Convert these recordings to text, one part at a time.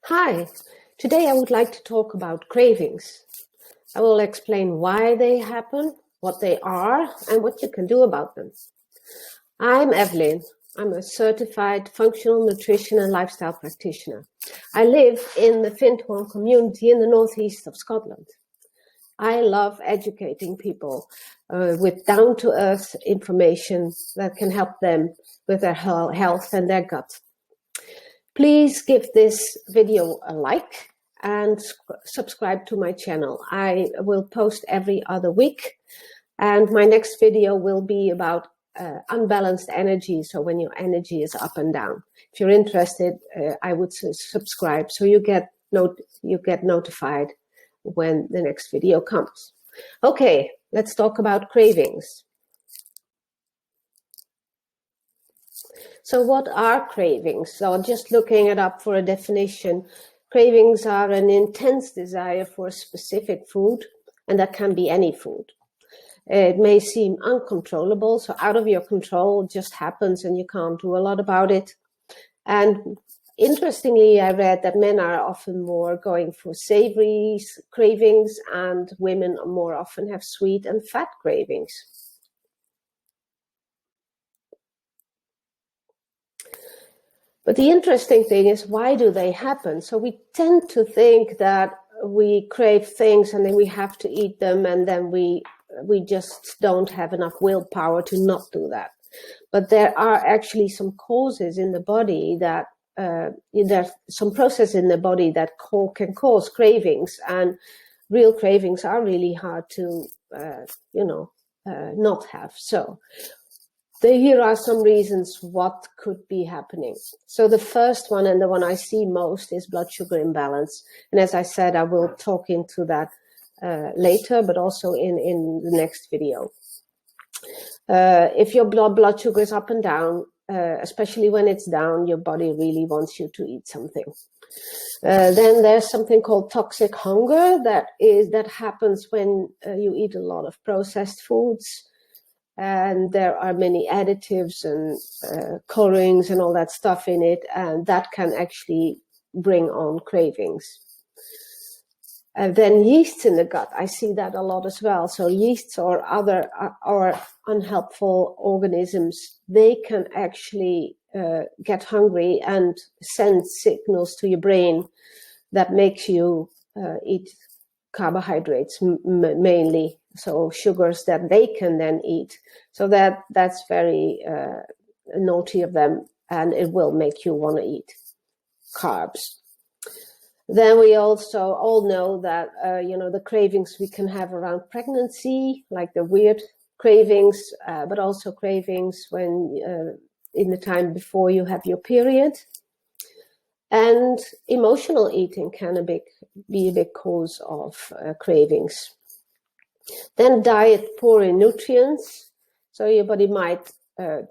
Hi, today I would like to talk about cravings. I will explain why they happen, what they are, and what you can do about them. I'm Evelyn. I'm a certified functional nutrition and lifestyle practitioner. I live in the Findhorn community in the northeast of Scotland. I love educating people with down-to-earth information that can help them with their health and their gut. Please give this video a like and subscribe to my channel. I will post every other week, and my next video will be about unbalanced energy, so when your energy is up and down. If you're interested, I would subscribe so you get notified when the next video comes. Okay, let's talk about cravings. So what are cravings? So just looking it up for a definition, cravings are an intense desire for a specific food, and that can be any food. It may seem uncontrollable, so out of your control, it just happens and you can't do a lot about it. And interestingly, I read that men are often more going for savory cravings and women more often have sweet and fat cravings. But the interesting thing is, why do they happen? So we tend to think that we crave things and then we have to eat them, and then we just don't have enough willpower to not do that. But there are actually some causes in the body that there's some process in the body that can cause cravings, and real cravings are really hard to not have. So here are some reasons what could be happening. So the first one, and the one I see most, is blood sugar imbalance. And as I said, I will talk into that later, but also in the next video. If your blood sugar is up and down, especially when it's down, your body really wants you to eat something. Then there's something called toxic hunger that happens when you eat a lot of processed foods. And there are many additives and colorings and all that stuff in it, and that can actually bring on cravings. Then yeast in the gut, I see that a lot as well. So yeasts or other or unhelpful organisms, they can actually get hungry and send signals to your brain that makes you eat carbohydrates mainly, so sugars that they can then eat. So that's very naughty of them, and it will make you want to eat carbs. Then we also all know that the cravings we can have around pregnancy, like the weird cravings, but also cravings when in the time before you have your period. And emotional eating can be a big cause of cravings. Then diet poor in nutrients. So your body might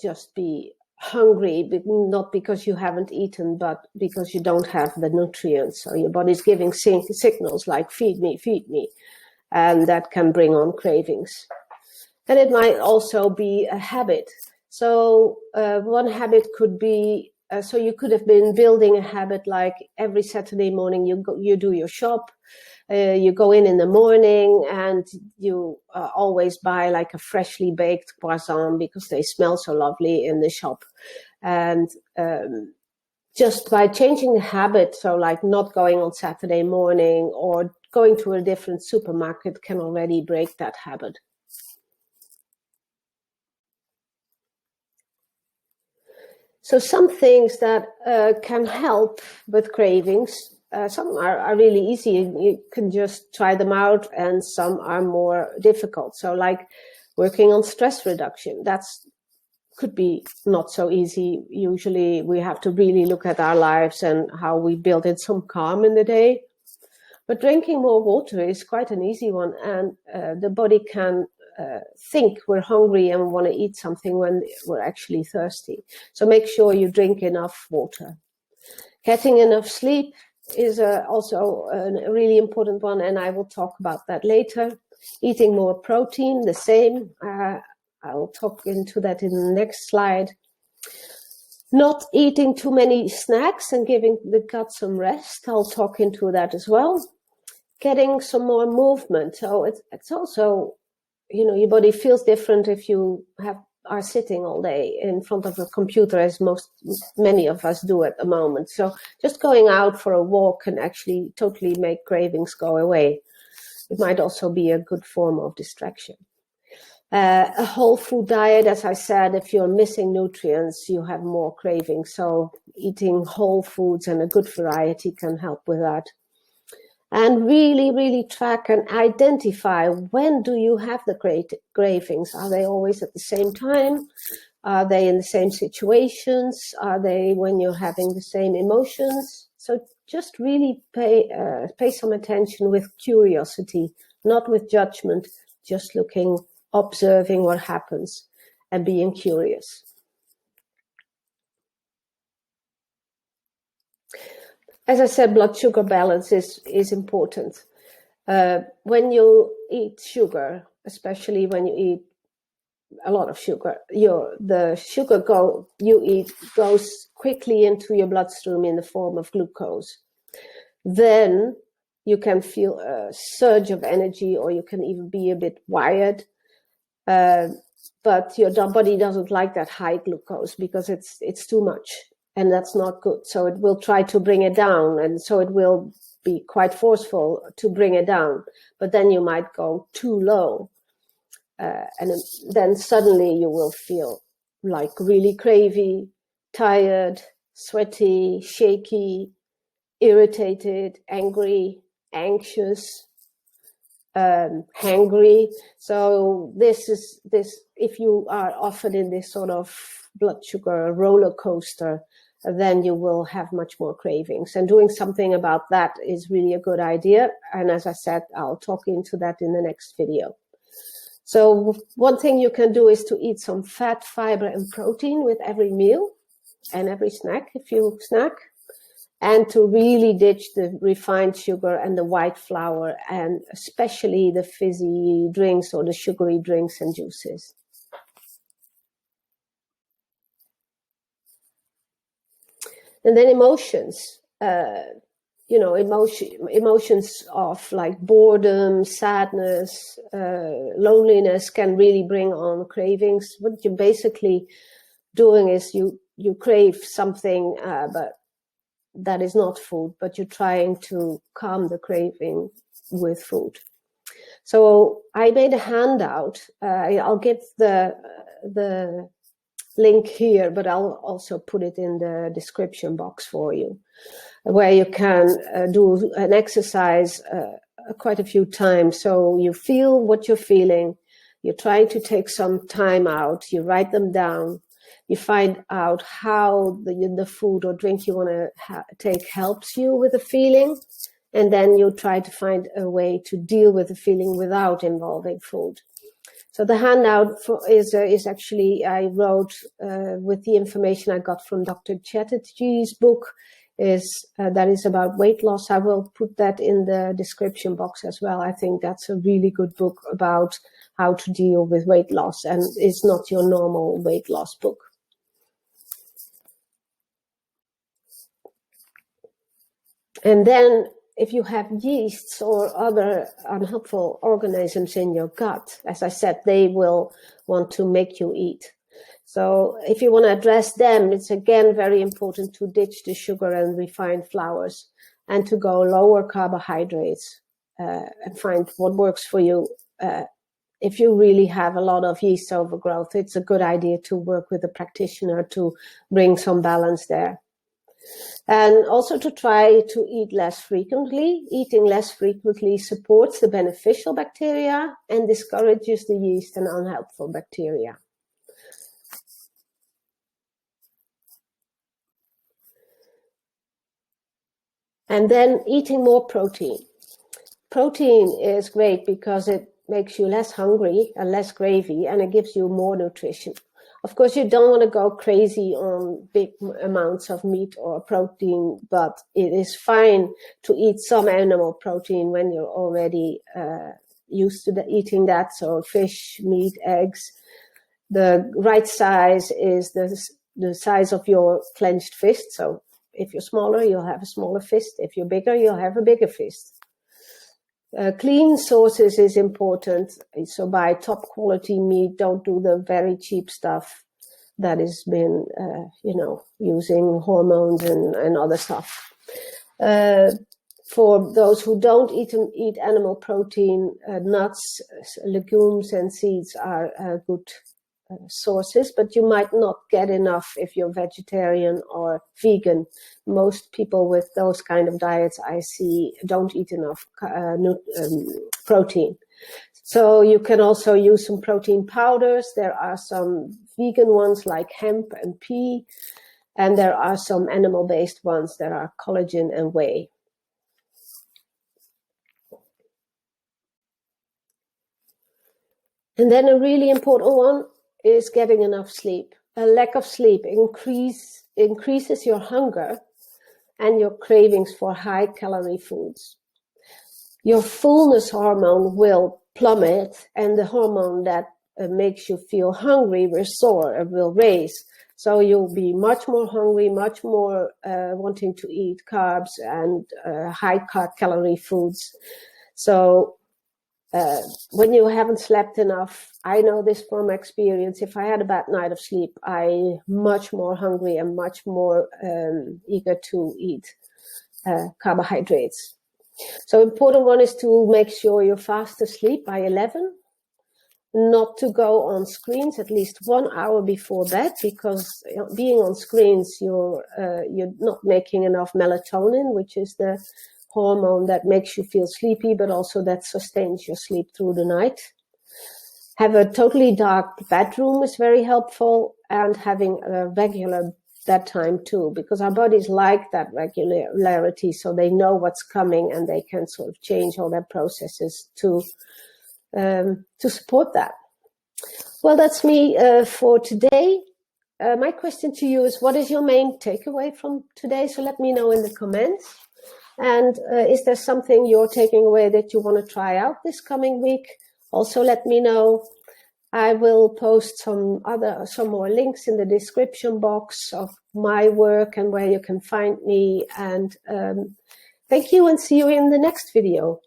just be hungry, but not because you haven't eaten, but because you don't have the nutrients. So your body's giving signals like feed me, and that can bring on cravings. And it might also be a habit. So one habit could be, so you could have been building a habit like every Saturday morning you do your shop. You go in the morning and you always buy like a freshly baked croissant because they smell so lovely in the shop. And just by changing the habit, so like not going on Saturday morning or going to a different supermarket, can already break that habit. So some things that can help with cravings, some are really easy. You can just try them out, and some are more difficult. So like working on stress reduction, could be not so easy. Usually we have to really look at our lives and how we build in some calm in the day. But drinking more water is quite an easy one, and the body can think we're hungry and want to eat something when we're actually thirsty. So make sure you drink enough water. Getting enough sleep is also a really important one, and I will talk about that later. Eating more protein, the same. I will talk into that in the next slide. Not eating too many snacks and giving the gut some rest. I'll talk into that as well. Getting some more movement. So it's also, your body feels different if you are sitting all day in front of a computer, as many of us do at the moment. So just going out for a walk can actually totally make cravings go away. It might also be a good form of distraction. A whole food diet, as I said, if you're missing nutrients, you have more cravings. So eating whole foods and a good variety can help with that. And really, really track and identify, when do you have the cravings? Are they always at the same time? Are they in the same situations? Are they when you're having the same emotions? So just really pay some attention with curiosity, not with judgment, just looking, observing what happens and being curious. As I said, blood sugar balance is important. When you eat sugar, especially when you eat a lot of sugar, the sugar you eat goes quickly into your bloodstream in the form of glucose. Then you can feel a surge of energy, or you can even be a bit wired. But your body doesn't like that high glucose because it's too much, and that's not good. So it will try to bring it down, and so it will be quite forceful to bring it down. But then you might go too low, and then suddenly you will feel like really cravey, tired, sweaty, shaky, irritated, angry, anxious, hangry. So this if you are often in this sort of blood sugar roller coaster, then you will have much more cravings. And doing something about that is really a good idea. And as I said, I'll talk into that in the next video. So one thing you can do is to eat some fat, fiber, and protein with every meal and every snack, if you snack. And to really ditch the refined sugar and the white flour, and especially the fizzy drinks or the sugary drinks and juices. And then emotions, emotions of like boredom, sadness, loneliness can really bring on cravings. What you're basically doing is you crave something, but that is not food, but you're trying to calm the craving with food. So I made a handout. I'll give the link here, but I'll also put it in the description box for you, where you can do an exercise quite a few times. So you feel what you're feeling. You're trying to take some time out. You write them down. You find out how the food or drink you want to take helps you with the feeling. And then you try to find a way to deal with the feeling without involving food. So the handout is actually, I wrote with the information I got from Dr. Chatterjee's book, that is about weight loss. I will put that in the description box as well. I think that's a really good book about how to deal with weight loss, and it's not your normal weight loss book. And then if you have yeasts or other unhelpful organisms in your gut, as I said, they will want to make you eat. So if you want to address them, it's again very important to ditch the sugar and refined flours and to go lower carbohydrates and find what works for you. If you really have a lot of yeast overgrowth, it's a good idea to work with a practitioner to bring some balance there. And also to try to eat less frequently. Eating less frequently supports the beneficial bacteria and discourages the yeast and unhelpful bacteria. And then eating more protein. Protein is great because it makes you less hungry and less gravy, and it gives you more nutrition. Of course, you don't want to go crazy on big amounts of meat or protein, but it is fine to eat some animal protein when you're already used to eating that. So fish, meat, eggs. The right size is the the size of your clenched fist. So if you're smaller, you'll have a smaller fist. If you're bigger, you'll have a bigger fist. Clean sources is important. So buy top quality meat. Don't do the very cheap stuff that has been, using hormones and other stuff. For those who don't eat animal protein, nuts, legumes, and seeds are good sources, but you might not get enough if you're vegetarian or vegan. Most people with those kind of diets I see don't eat enough protein. So you can also use some protein powders. There are some vegan ones like hemp and pea, and there are some animal-based ones that are collagen and whey. And then a really important one is getting enough sleep. A lack of sleep increases your hunger and your cravings for high-calorie foods. Your fullness hormone will plummet, and the hormone that makes you feel hungry will soar, will raise. So you'll be much more hungry, much more wanting to eat carbs and high-calorie foods. So when you haven't slept enough, I know this from experience, if I had a bad night of sleep, I'm much more hungry and much more eager to eat carbohydrates. So important one is to make sure you're fast asleep by 11, not to go on screens at least 1 hour before bed, because being on screens, you're not making enough melatonin, which is the hormone that makes you feel sleepy, but also that sustains your sleep through the night. Have a totally dark bedroom is very helpful, and having a regular bedtime too, because our bodies like that regularity, so they know what's coming and they can sort of change all their processes to support that. Well, that's me for today. My question to you is, what is your main takeaway from today? So let me know in the comments. And is there something you're taking away that you want to try out this coming week? Also, let me know. I will post some more links in the description box of my work and where you can find me. And thank you, and see you in the next video.